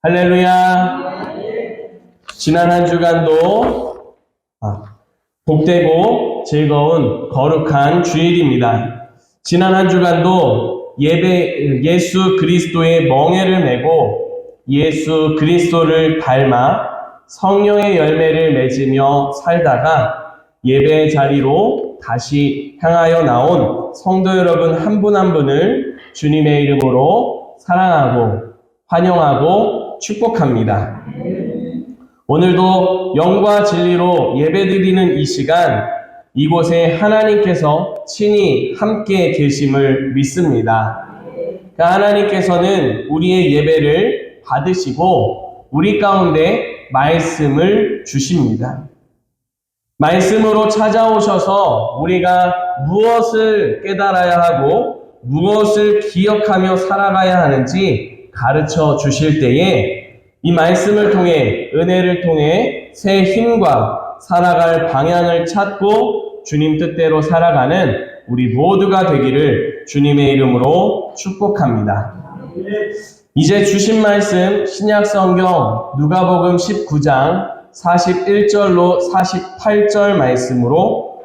할렐루야. 지난 한 주간도 복되고 즐거운 거룩한 주일입니다. 지난 한 주간도 예수 그리스도의 멍에를 메고 예수 그리스도를 닮아 성령의 열매를 맺으며 살다가 예배 자리로 다시 향하여 나온 성도 여러분 한 분 한 분을 주님의 이름으로 사랑하고 환영하고 축복합니다. 오늘도 영과 진리로 예배드리는 이 시간, 이곳에 하나님께서 친히 함께 계심을 믿습니다. 그 하나님께서는 우리의 예배를 받으시고 우리 가운데 말씀을 주십니다. 말씀으로 찾아오셔서 우리가 무엇을 깨달아야 하고 무엇을 기억하며 살아가야 하는지 가르쳐 주실 때에 이 말씀을 통해, 은혜를 통해 새 힘과 살아갈 방향을 찾고 주님 뜻대로 살아가는 우리 모두가 되기를 주님의 이름으로 축복합니다. 이제 주신 말씀 신약성경 누가복음 19장 41절로 48절 말씀으로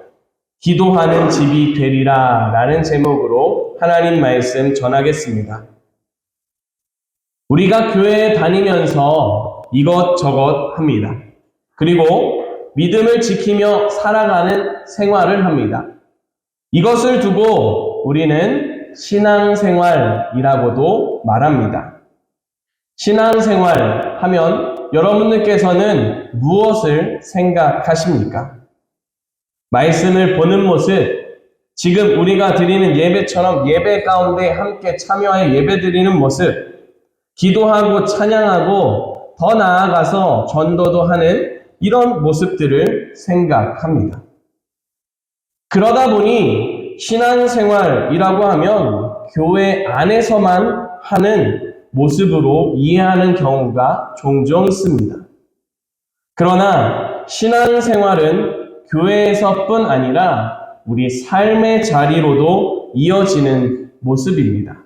기도하는 집이 되리라 라는 제목으로 하나님 말씀 전하겠습니다. 우리가 교회에 다니면서 이것저것 합니다. 그리고 믿음을 지키며 살아가는 생활을 합니다. 이것을 두고 우리는 신앙생활이라고도 말합니다. 신앙생활 하면 여러분들께서는 무엇을 생각하십니까? 말씀을 보는 모습, 지금 우리가 드리는 예배처럼 예배 가운데 함께 참여하여 예배 드리는 모습, 기도하고 찬양하고 더 나아가서 전도도 하는 이런 모습들을 생각합니다. 그러다 보니 신앙생활이라고 하면 교회 안에서만 하는 모습으로 이해하는 경우가 종종 있습니다. 그러나 신앙생활은 교회에서뿐 아니라 우리 삶의 자리로도 이어지는 모습입니다.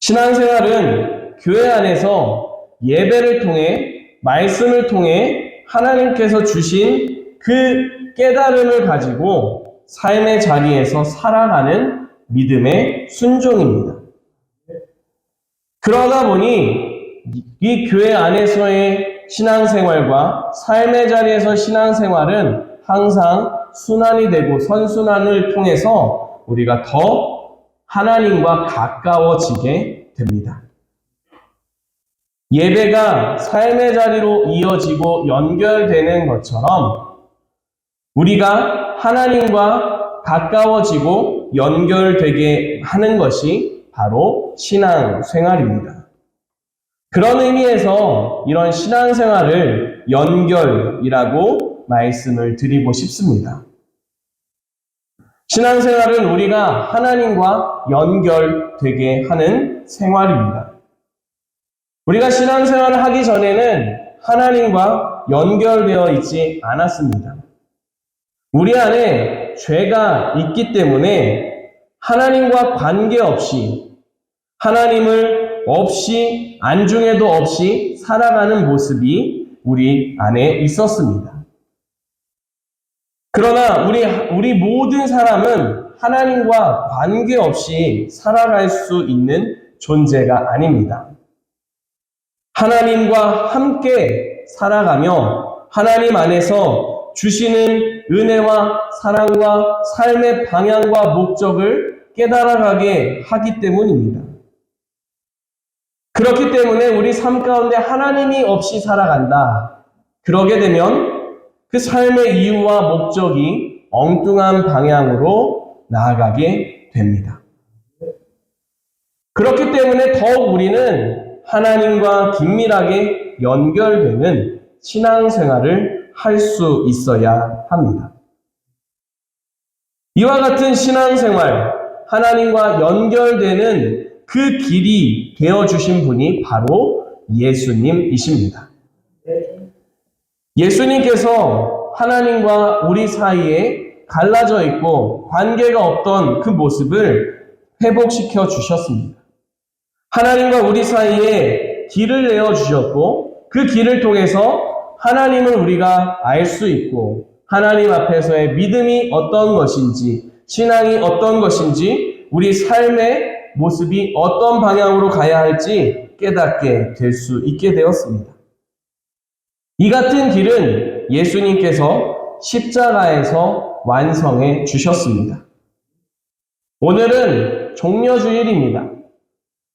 신앙생활은 교회 안에서 예배를 통해 말씀을 통해 하나님께서 주신 그 깨달음을 가지고 삶의 자리에서 살아가는 믿음의 순종입니다. 그러다 보니 이 교회 안에서의 신앙생활과 삶의 자리에서 신앙생활은 항상 순환이 되고 선순환을 통해서 우리가 더 하나님과 가까워지게 됩니다. 예배가 삶의 자리로 이어지고 연결되는 것처럼 우리가 하나님과 가까워지고 연결되게 하는 것이 바로 신앙생활입니다. 그런 의미에서 이런 신앙생활을 연결이라고 말씀을 드리고 싶습니다. 신앙생활은 우리가 하나님과 연결되게 하는 생활입니다. 우리가 신앙생활을 하기 전에는 하나님과 연결되어 있지 않았습니다. 우리 안에 죄가 있기 때문에 하나님과 관계없이, 하나님을 없이, 안중에도 없이 살아가는 모습이 우리 안에 있었습니다. 그러나 우리 모든 사람은 하나님과 관계없이 살아갈 수 있는 존재가 아닙니다. 하나님과 함께 살아가며 하나님 안에서 주시는 은혜와 사랑과 삶의 방향과 목적을 깨달아가게 하기 때문입니다. 그렇기 때문에 우리 삶 가운데 하나님이 없이 살아간다. 그러게 되면 그 삶의 이유와 목적이 엉뚱한 방향으로 나아가게 됩니다. 그렇기 때문에 더욱 우리는 하나님과 긴밀하게 연결되는 신앙생활을 할 수 있어야 합니다. 이와 같은 신앙생활, 하나님과 연결되는 그 길이 되어주신 분이 바로 예수님이십니다. 예수님께서 하나님과 우리 사이에 갈라져 있고 관계가 없던 그 모습을 회복시켜 주셨습니다. 하나님과 우리 사이에 길을 내어주셨고 그 길을 통해서 하나님을 우리가 알 수 있고 하나님 앞에서의 믿음이 어떤 것인지 신앙이 어떤 것인지 우리 삶의 모습이 어떤 방향으로 가야 할지 깨닫게 될 수 있게 되었습니다. 이 같은 길은 예수님께서 십자가에서 완성해 주셨습니다. 오늘은 종려주일입니다.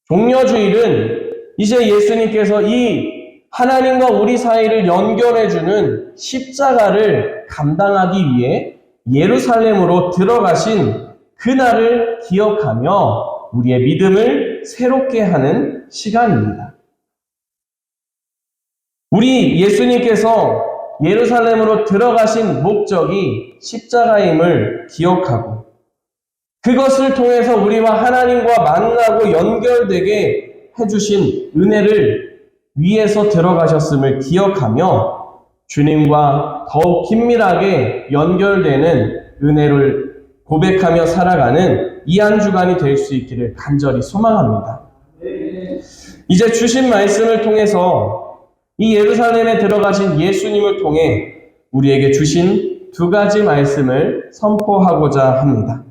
종려주일은 이제 예수님께서 이 하나님과 우리 사이를 연결해주는 십자가를 감당하기 위해 예루살렘으로 들어가신 그날을 기억하며 우리의 믿음을 새롭게 하는 시간입니다. 우리 예수님께서 예루살렘으로 들어가신 목적이 십자가임을 기억하고 그것을 통해서 우리와 하나님과 만나고 연결되게 해주신 은혜를 위해서 들어가셨음을 기억하며 주님과 더욱 긴밀하게 연결되는 은혜를 고백하며 살아가는 이 한 주간이 될 수 있기를 간절히 소망합니다. 이제 주신 말씀을 통해서 이 예루살렘에 들어가신 예수님을 통해 우리에게 주신 두 가지 말씀을 선포하고자 합니다.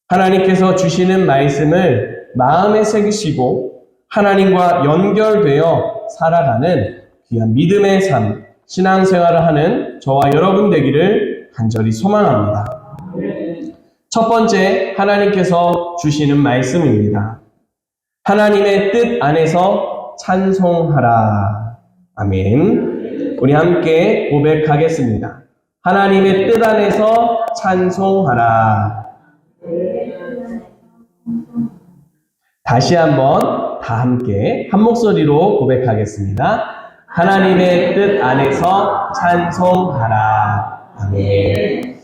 하나님께서 주시는 말씀을 마음에 새기시고 하나님과 연결되어 살아가는 귀한 믿음의 삶, 신앙생활을 하는 저와 여러분 되기를 간절히 소망합니다. 첫 번째, 하나님께서 주시는 말씀입니다. 하나님의 뜻 안에서 찬송하라. 아멘. 우리 함께 고백하겠습니다. 하나님의 뜻 안에서 찬송하라. 다시 한번 다 함께 한 목소리로 고백하겠습니다. 하나님의 뜻 안에서 찬송하라. 아멘.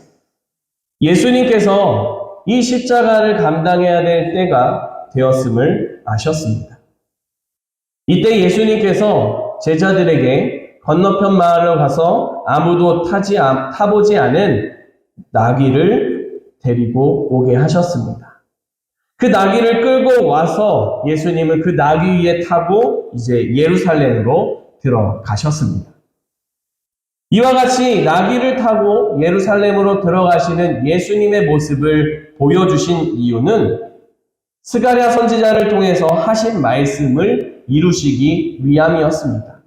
예수님께서 이 십자가를 감당해야 될 때가 되었음을 아셨습니다. 이때 예수님께서 제자들에게 건너편 마을로 가서 아무도 타보지 않은 나귀를 데리고 오게 하셨습니다. 그 나귀를 끌고 와서 예수님은 그 나귀 위에 타고 이제 예루살렘으로 들어가셨습니다. 이와 같이 나귀를 타고 예루살렘으로 들어가시는 예수님의 모습을 보여주신 이유는 스가랴 선지자를 통해서 하신 말씀을 이루시기 위함이었습니다.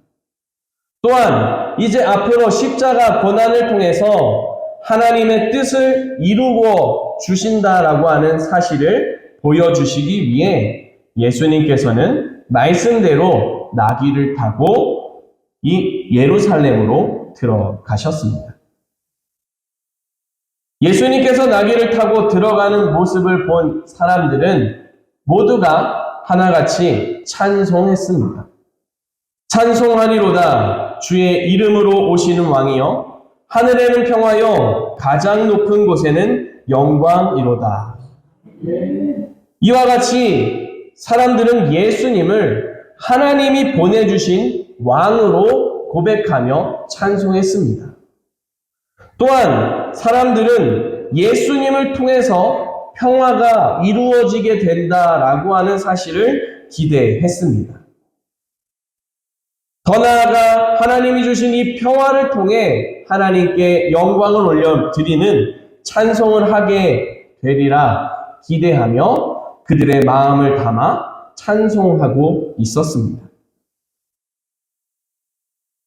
또한 이제 앞으로 십자가 고난을 통해서 하나님의 뜻을 이루어 주신다라고 하는 사실을 보여주시기 위해 예수님께서는 말씀대로 나귀를 타고 이 예루살렘으로 들어가셨습니다. 예수님께서 나귀를 타고 들어가는 모습을 본 사람들은 모두가 하나같이 찬송했습니다. 찬송하리로다 주의 이름으로 오시는 왕이여 하늘에는 평화여 가장 높은 곳에는 영광이로다. 이와 같이 사람들은 예수님을 하나님이 보내주신 왕으로 고백하며 찬송했습니다. 또한 사람들은 예수님을 통해서 평화가 이루어지게 된다라고 하는 사실을 기대했습니다. 더 나아가 하나님이 주신 이 평화를 통해 하나님께 영광을 올려드리는 찬송을 하게 되리라 기대하며 그들의 마음을 담아 찬송하고 있었습니다.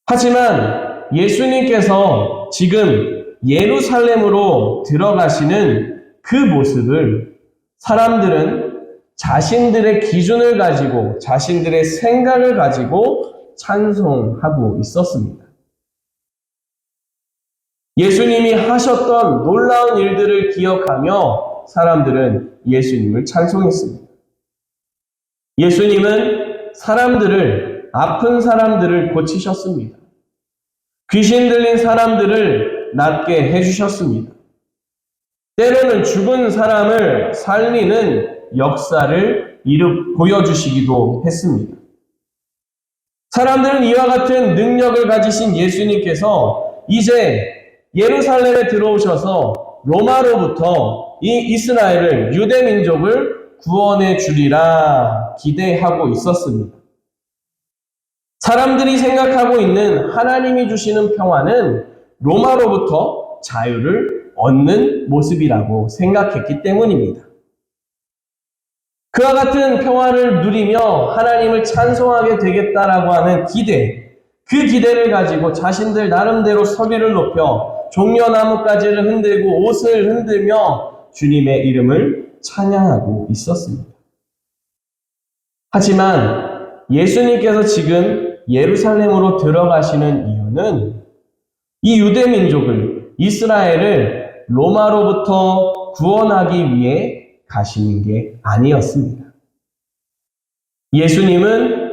하지만 예수님께서 지금 예루살렘으로 들어가시는 그 모습을 사람들은 자신들의 기준을 가지고 자신들의 생각을 가지고 찬송하고 있었습니다. 예수님이 하셨던 놀라운 일들을 기억하며 사람들은 예수님을 찬송했습니다. 예수님은 아픈 사람들을 고치셨습니다. 귀신 들린 사람들을 낫게 해주셨습니다. 때로는 죽은 사람을 살리는 역사를 보여주시기도 했습니다. 사람들은 이와 같은 능력을 가지신 예수님께서 이제 예루살렘에 들어오셔서 로마로부터 이 이스라엘을, 유대 민족을 구원해 주리라 기대하고 있었습니다. 사람들이 생각하고 있는 하나님이 주시는 평화는 로마로부터 자유를 얻는 모습이라고 생각했기 때문입니다. 그와 같은 평화를 누리며 하나님을 찬송하게 되겠다라고 하는 기대, 그 기대를 가지고 자신들 나름대로 소리를 높여 종려나무가지를 흔들고 옷을 흔들며 주님의 이름을 찬양하고 있었습니다. 하지만 예수님께서 지금 예루살렘으로 들어가시는 이유는 이 유대민족을, 이스라엘을 로마로부터 구원하기 위해 가시는 게 아니었습니다. 예수님은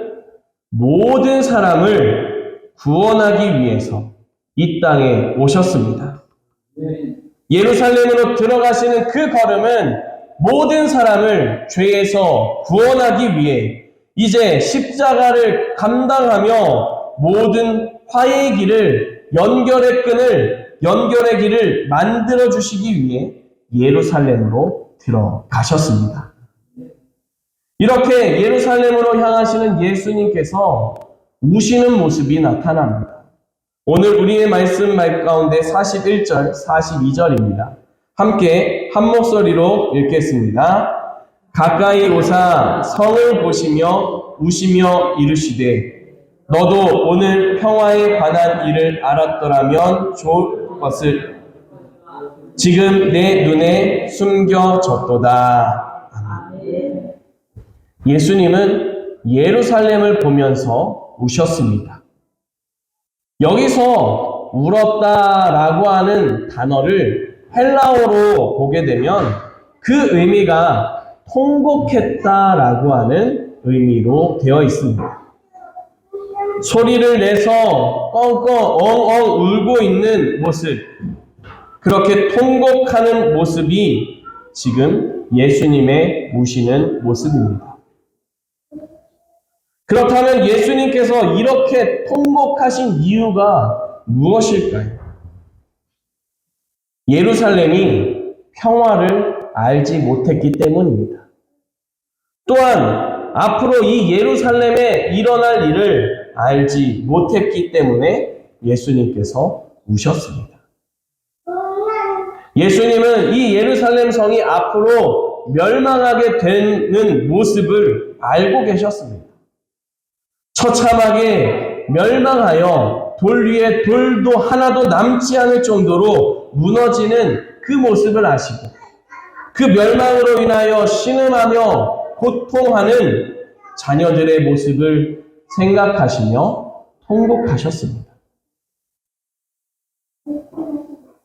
모든 사람을 구원하기 위해서 이 땅에 오셨습니다. 예루살렘으로 들어가시는 그 걸음은 모든 사람을 죄에서 구원하기 위해 이제 십자가를 감당하며 모든 화해의 길을, 연결의 길을 만들어 주시기 위해 예루살렘으로 들어가셨습니다. 이렇게 예루살렘으로 향하시는 예수님께서 우시는 모습이 나타납니다. 오늘 우리의 말씀 가운데 41절, 42절입니다. 함께 한 목소리로 읽겠습니다. 가까이 오사 성을 보시며 우시며 이르시되 너도 오늘 평화에 관한 일을 알았더라면 좋을 것을 지금 내 눈에 숨겨졌도다. 아멘. 예수님은 예루살렘을 보면서 우셨습니다. 여기서 울었다라고 하는 단어를 헬라어로 보게 되면 그 의미가 통곡했다라고 하는 의미로 되어 있습니다. 소리를 내서 껑껑 엉엉 울고 있는 모습, 그렇게 통곡하는 모습이 지금 예수님의 우시는 모습입니다. 그렇다면 예수님께서 이렇게 통곡하신 이유가 무엇일까요? 예루살렘이 평화를 알지 못했기 때문입니다. 또한 앞으로 이 예루살렘에 일어날 일을 알지 못했기 때문에 예수님께서 우셨습니다. 예수님은 이 예루살렘 성이 앞으로 멸망하게 되는 모습을 알고 계셨습니다. 처참하게 멸망하여 돌 위에 돌도 하나도 남지 않을 정도로 무너지는 그 모습을 아시고 그 멸망으로 인하여 신음하며 고통하는 자녀들의 모습을 생각하시며 통곡하셨습니다.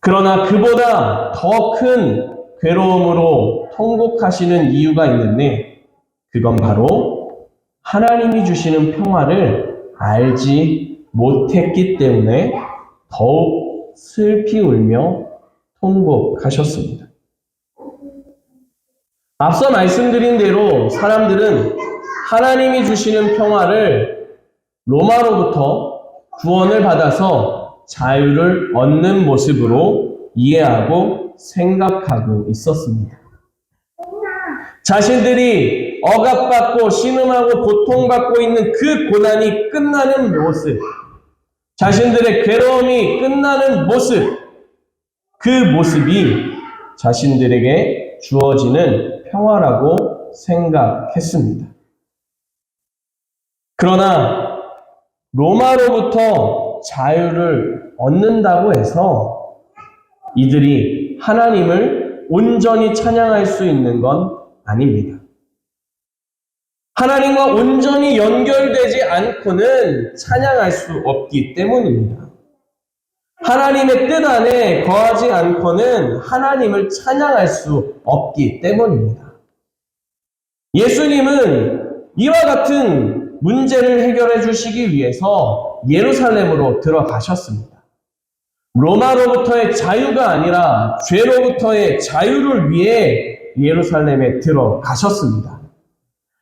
그러나 그보다 더 큰 괴로움으로 통곡하시는 이유가 있는데 그건 바로 하나님이 주시는 평화를 알지 못했기 때문에 더욱 슬피 울며 통곡하셨습니다. 앞서 말씀드린 대로 사람들은 하나님이 주시는 평화를 로마로부터 구원을 받아서 자유를 얻는 모습으로 이해하고 생각하고 있었습니다. 자신들이 억압받고 신음하고 고통받고 있는 그 고난이 끝나는 모습, 자신들의 괴로움이 끝나는 모습, 그 모습이 자신들에게 주어지는 평화라고 생각했습니다. 그러나 로마로부터 자유를 얻는다고 해서 이들이 하나님을 온전히 찬양할 수 있는 건 아닙니다. 하나님과 온전히 연결되지 않고는 찬양할 수 없기 때문입니다. 하나님의 뜻 안에 거하지 않고는 하나님을 찬양할 수 없기 때문입니다. 예수님은 이와 같은 문제를 해결해 주시기 위해서 예루살렘으로 들어가셨습니다. 로마로부터의 자유가 아니라 죄로부터의 자유를 위해 예루살렘에 들어가셨습니다.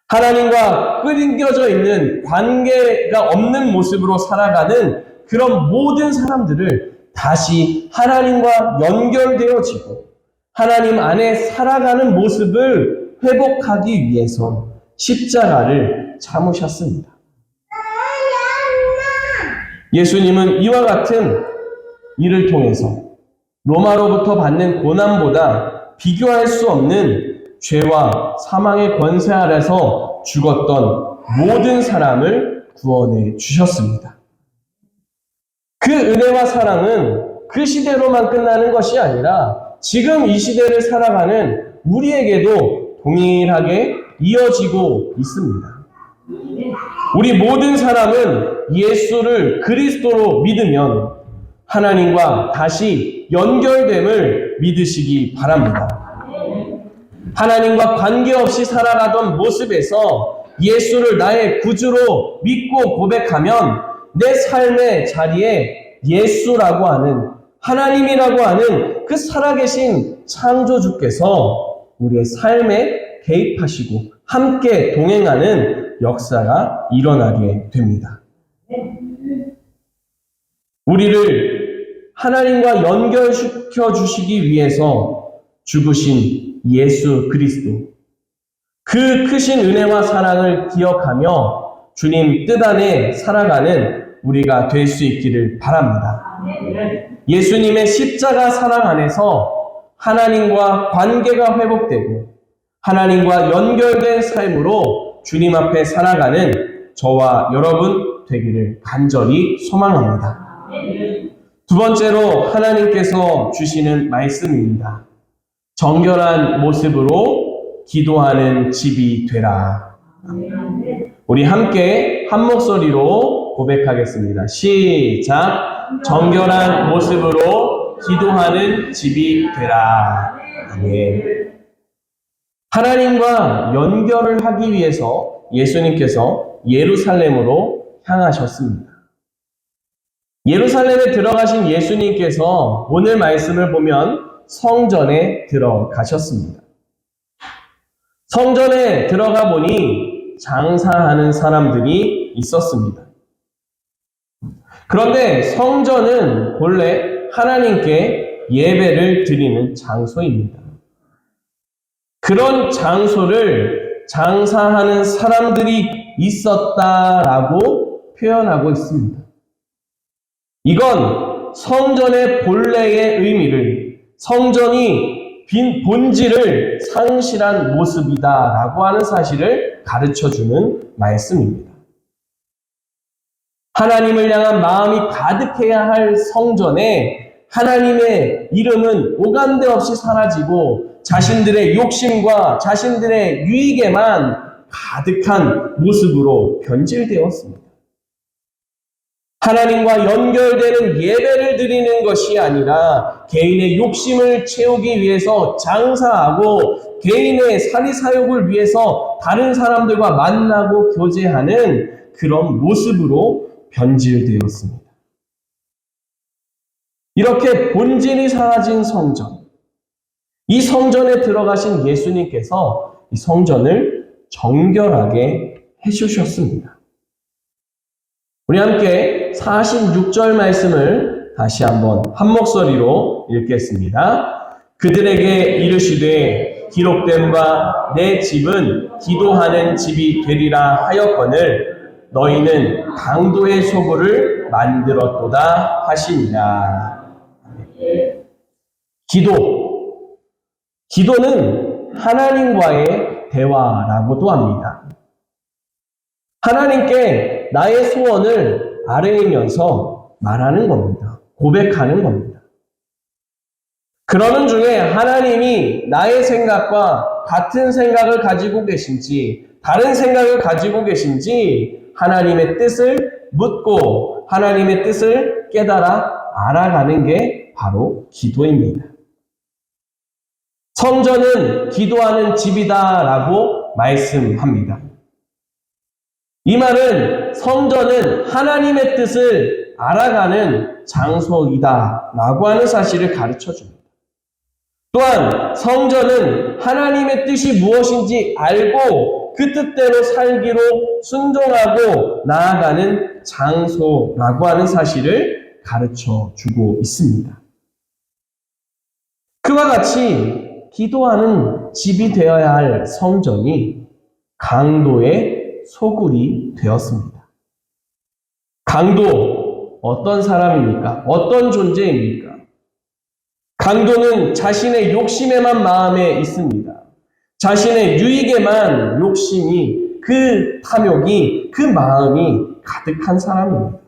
하나님과 끊겨져 있는 관계가 없는 모습으로 살아가는 그런 모든 사람들을 다시 하나님과 연결되어지고 하나님 안에 살아가는 모습을 회복하기 위해서 십자가를 참으셨습니다. 예수님은 이와 같은 일을 통해서 로마로부터 받는 고난보다 비교할 수 없는 죄와 사망의 권세 아래서 죽었던 모든 사람을 구원해 주셨습니다. 그 은혜와 사랑은 그 시대로만 끝나는 것이 아니라 지금 이 시대를 살아가는 우리에게도 동일하게 이어지고 있습니다. 우리 모든 사람은 예수를 그리스도로 믿으면 하나님과 다시 연결됨을 믿으시기 바랍니다. 하나님과 관계없이 살아가던 모습에서 예수를 나의 구주로 믿고 고백하면 내 삶의 자리에 예수라고 하는, 하나님이라고 하는 그 살아계신 창조주께서 우리의 삶에 개입하시고 함께 동행하는 역사가 일어나게 됩니다. 우리를 하나님과 연결시켜 주시기 위해서 죽으신 예수 그리스도, 그 크신 은혜와 사랑을 기억하며 주님 뜻 안에 살아가는 우리가 될 수 있기를 바랍니다. 예수님의 십자가 사랑 안에서 하나님과 관계가 회복되고 하나님과 연결된 삶으로 주님 앞에 살아가는 저와 여러분 되기를 간절히 소망합니다. 두 번째로 하나님께서 주시는 말씀입니다. 정결한 모습으로 기도하는 집이 되라. 우리 함께 한 목소리로 고백하겠습니다. 시작. 정결한 모습으로 기도하는 집이 되라. 아멘. 하나님과 연결을 하기 위해서 예수님께서 예루살렘으로 향하셨습니다. 예루살렘에 들어가신 예수님께서 오늘 말씀을 보면 성전에 들어가셨습니다. 성전에 들어가 보니 장사하는 사람들이 있었습니다. 그런데 성전은 본래 하나님께 예배를 드리는 장소입니다. 그런 장소를 장사하는 사람들이 있었다라고 표현하고 있습니다. 이건 성전의 본래의 의미를, 성전이 본질을 상실한 모습이다라고 하는 사실을 가르쳐주는 말씀입니다. 하나님을 향한 마음이 가득해야 할 성전에 하나님의 이름은 오간데 없이 사라지고 자신들의 욕심과 자신들의 유익에만 가득한 모습으로 변질되었습니다. 하나님과 연결되는 예배를 드리는 것이 아니라 개인의 욕심을 채우기 위해서 장사하고 개인의 사리사욕을 위해서 다른 사람들과 만나고 교제하는 그런 모습으로 변질되었습니다. 이렇게 본질이 사라진 성전, 이 성전에 들어가신 예수님께서 이 성전을 정결하게 해주셨습니다. 우리 함께 46절 말씀을 다시 한번 한 목소리로 읽겠습니다. 그들에게 이르시되 기록된 바 내 집은 기도하는 집이 되리라 하였거늘 너희는 강도의 소굴을 만들었도다 하시니라. 기도는 하나님과의 대화라고도 합니다. 하나님께 나의 소원을 아뢰면서 말하는 겁니다. 고백하는 겁니다. 그러는 중에 하나님이 나의 생각과 같은 생각을 가지고 계신지 다른 생각을 가지고 계신지 하나님의 뜻을 묻고 하나님의 뜻을 깨달아 알아가는 게 바로 기도입니다. 성전은 기도하는 집이다라고 말씀합니다. 이 말은 성전은 하나님의 뜻을 알아가는 장소이다라고 하는 사실을 가르쳐줍니다. 또한 성전은 하나님의 뜻이 무엇인지 알고 그 뜻대로 살기로 순종하고 나아가는 장소라고 하는 사실을 가르쳐주고 있습니다. 그와 같이 기도하는 집이 되어야 할 성전이 강도의 소굴이 되었습니다. 강도, 어떤 사람입니까? 어떤 존재입니까? 강도는 자신의 욕심에만 마음에 있습니다. 자신의 유익에만 욕심이, 그 탐욕이, 그 마음이 가득한 사람입니다.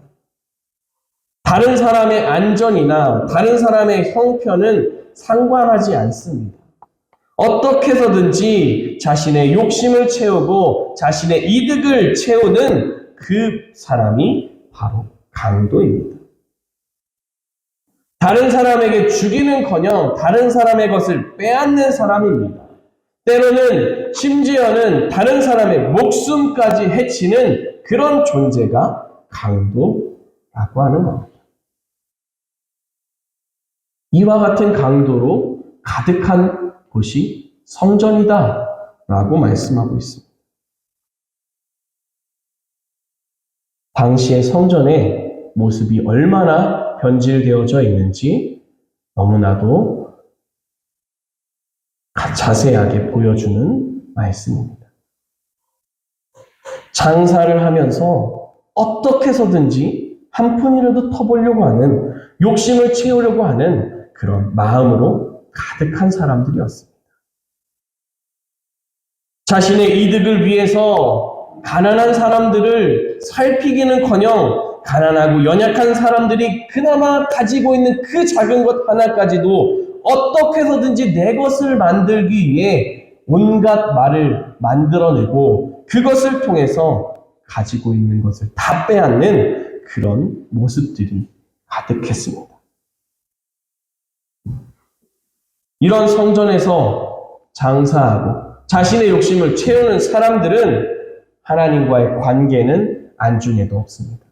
다른 사람의 안전이나 다른 사람의 형편은 상관하지 않습니다. 어떻게 해서든지 자신의 욕심을 채우고 자신의 이득을 채우는 그 사람이 바로 강도입니다. 다른 사람에게 주기는커녕 다른 사람의 것을 빼앗는 사람입니다. 때로는 심지어는 다른 사람의 목숨까지 해치는 그런 존재가 강도라고 하는 겁니다. 이와 같은 강도로 가득한 곳이 성전이다 라고 말씀하고 있습니다. 당시의 성전의 모습이 얼마나 변질되어져 있는지 너무나도 자세하게 보여주는 말씀입니다. 장사를 하면서 어떻게 해서든지 한 푼이라도 터보려고 하는, 욕심을 채우려고 하는 그런 마음으로 가득한 사람들이었습니다. 자신의 이득을 위해서 가난한 사람들을 살피기는커녕 가난하고 연약한 사람들이 그나마 가지고 있는 그 작은 것 하나까지도 어떻게 해서든지 내 것을 만들기 위해 온갖 말을 만들어내고 그것을 통해서 가지고 있는 것을 다 빼앗는 그런 모습들이 가득했습니다. 이런 성전에서 장사하고 자신의 욕심을 채우는 사람들은 하나님과의 관계는 안중에도 없습니다.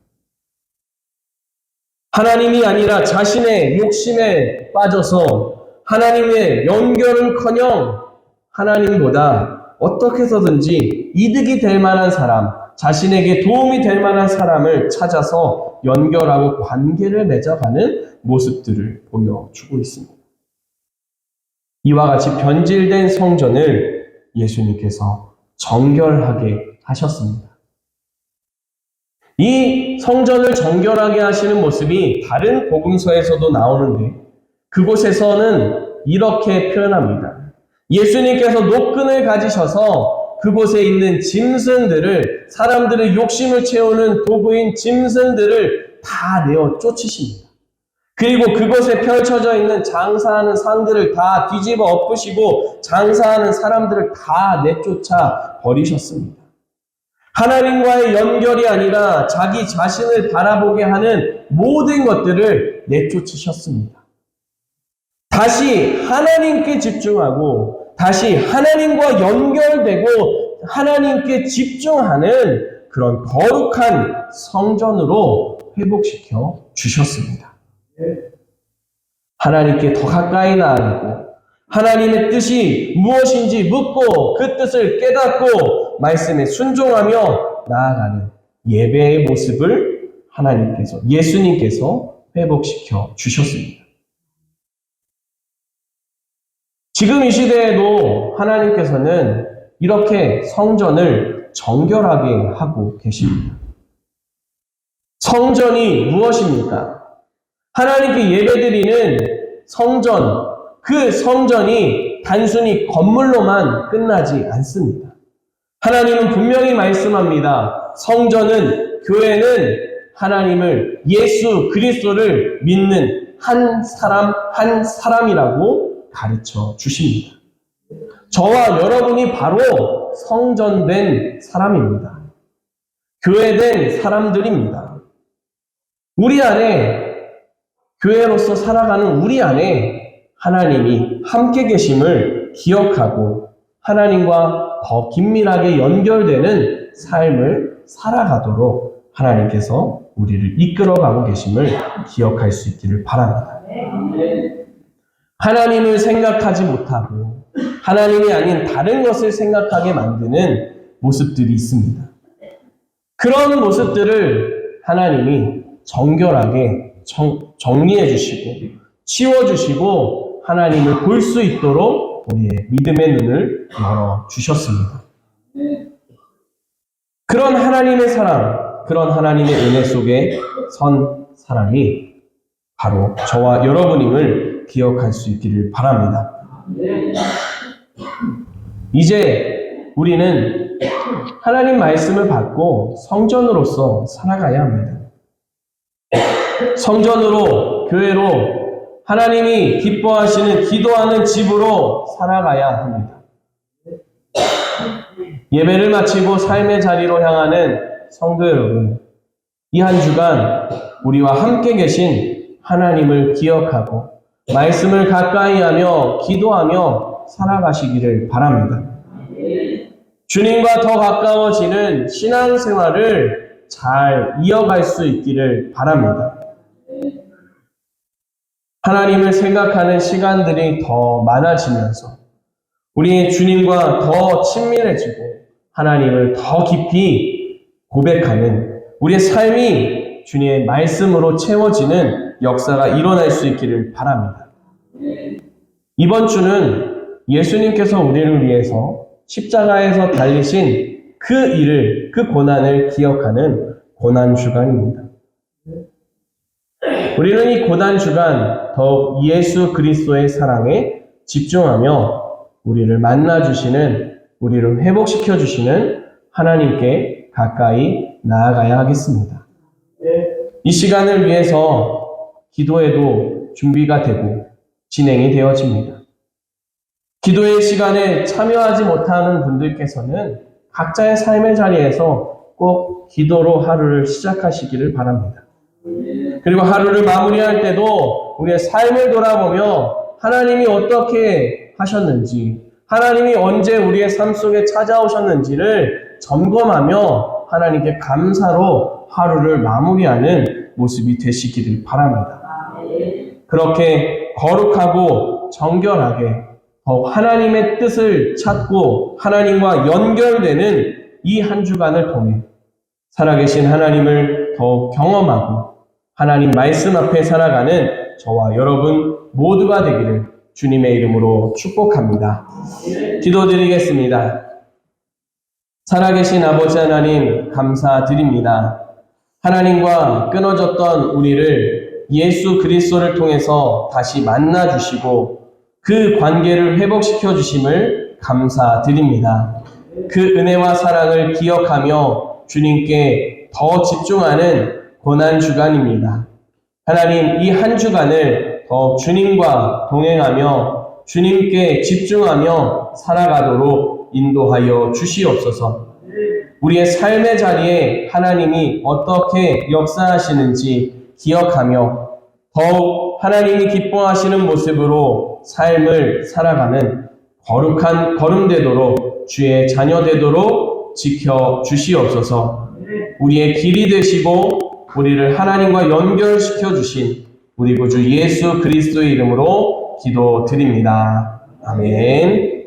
하나님이 아니라 자신의 욕심에 빠져서 하나님의 연결은커녕 하나님보다 어떻게 해서든지 이득이 될 만한 사람, 자신에게 도움이 될 만한 사람을 찾아서 연결하고 관계를 맺어가는 모습들을 보여주고 있습니다. 이와 같이 변질된 성전을 예수님께서 정결하게 하셨습니다. 이 성전을 정결하게 하시는 모습이 다른 복음서에서도 나오는데 그곳에서는 이렇게 표현합니다. 예수님께서 노끈을 가지셔서 그곳에 있는 짐승들을, 사람들의 욕심을 채우는 도구인 짐승들을 다 내어 쫓으십니다. 그리고 그곳에 펼쳐져 있는 장사하는 상들을 다 뒤집어 엎으시고 장사하는 사람들을 다 내쫓아 버리셨습니다. 하나님과의 연결이 아니라 자기 자신을 바라보게 하는 모든 것들을 내쫓으셨습니다. 다시 하나님께 집중하고 다시 하나님과 연결되고 하나님께 집중하는 그런 거룩한 성전으로 회복시켜 주셨습니다. 하나님께 더 가까이 나아가고 하나님의 뜻이 무엇인지 묻고 그 뜻을 깨닫고 말씀에 순종하며 나아가는 예배의 모습을 하나님께서, 예수님께서 회복시켜 주셨습니다. 지금 이 시대에도 하나님께서는 이렇게 성전을 정결하게 하고 계십니다. 성전이 무엇입니까? 하나님께 예배드리는 성전, 그 성전이 단순히 건물로만 끝나지 않습니다. 하나님은 분명히 말씀합니다. 성전은, 교회는 하나님을, 예수 그리스도를 믿는 한 사람 한 사람이라고 가르쳐 주십니다. 저와 여러분이 바로 성전된 사람입니다. 교회된 사람들입니다. 우리 안에, 교회로서 살아가는 우리 안에 하나님이 함께 계심을 기억하고 하나님과 더 긴밀하게 연결되는 삶을 살아가도록 하나님께서 우리를 이끌어가고 계심을 기억할 수 있기를 바랍니다. 하나님을 생각하지 못하고 하나님이 아닌 다른 것을 생각하게 만드는 모습들이 있습니다. 그런 모습들을 하나님이 정결하게 정리해 주시고 치워주시고 하나님을 볼 수 있도록 우리의 믿음의 눈을 열어 주셨습니다. 그런 하나님의 사랑, 그런 하나님의 은혜 속에 선 사람이 바로 저와 여러분임을 기억할 수 있기를 바랍니다. 이제 우리는 하나님 말씀을 받고 성전으로서 살아가야 합니다. 성전으로, 교회로 하나님이 기뻐하시는 기도하는 집으로 살아가야 합니다. 예배를 마치고 삶의 자리로 향하는 성도 여러분, 이 한 주간 우리와 함께 계신 하나님을 기억하고 말씀을 가까이 하며 기도하며 살아가시기를 바랍니다. 주님과 더 가까워지는 신앙생활을 잘 이어갈 수 있기를 바랍니다. 하나님을 생각하는 시간들이 더 많아지면서 우리 주님과 더 친밀해지고 하나님을 더 깊이 고백하는 우리의 삶이 주님의 말씀으로 채워지는 역사가 일어날 수 있기를 바랍니다. 이번 주는 예수님께서 우리를 위해서 십자가에서 달리신 그 일을, 그 고난을 기억하는 고난주간입니다. 우리는 이 고난주간 더욱 예수 그리스도의 사랑에 집중하며 우리를 만나주시는, 우리를 회복시켜주시는 하나님께 가까이 나아가야 하겠습니다. 이 시간을 위해서 기도에도 준비가 되고 진행이 되어집니다. 기도의 시간에 참여하지 못하는 분들께서는 각자의 삶의 자리에서 꼭 기도로 하루를 시작하시기를 바랍니다. 그리고 하루를 마무리할 때도 우리의 삶을 돌아보며 하나님이 어떻게 하셨는지, 하나님이 언제 우리의 삶 속에 찾아오셨는지를 점검하며 하나님께 감사로 하루를 마무리하는 모습이 되시기를 바랍니다. 그렇게 거룩하고 정결하게 더욱 하나님의 뜻을 찾고 하나님과 연결되는 이 한 주간을 통해 살아계신 하나님을 더욱 경험하고 하나님 말씀 앞에 살아가는 저와 여러분 모두가 되기를 주님의 이름으로 축복합니다. 기도드리겠습니다. 살아계신 아버지 하나님 감사드립니다. 하나님과 끊어졌던 우리를 예수 그리스도를 통해서 다시 만나주시고 그 관계를 회복시켜 주심을 감사드립니다. 그 은혜와 사랑을 기억하며 주님께 더 집중하는 고난주간입니다. 하나님, 이 한 주간을 더 주님과 동행하며 주님께 집중하며 살아가도록 인도하여 주시옵소서. 우리의 삶의 자리에 하나님이 어떻게 역사하시는지 기억하며 더욱 하나님이 기뻐하시는 모습으로 삶을 살아가는 거룩한 걸음 되도록 주의 자녀 되도록 지켜 주시옵소서. 우리의 길이 되시고 우리를 하나님과 연결시켜 주신 우리 구주 예수 그리스도의 이름으로 기도드립니다. 아멘.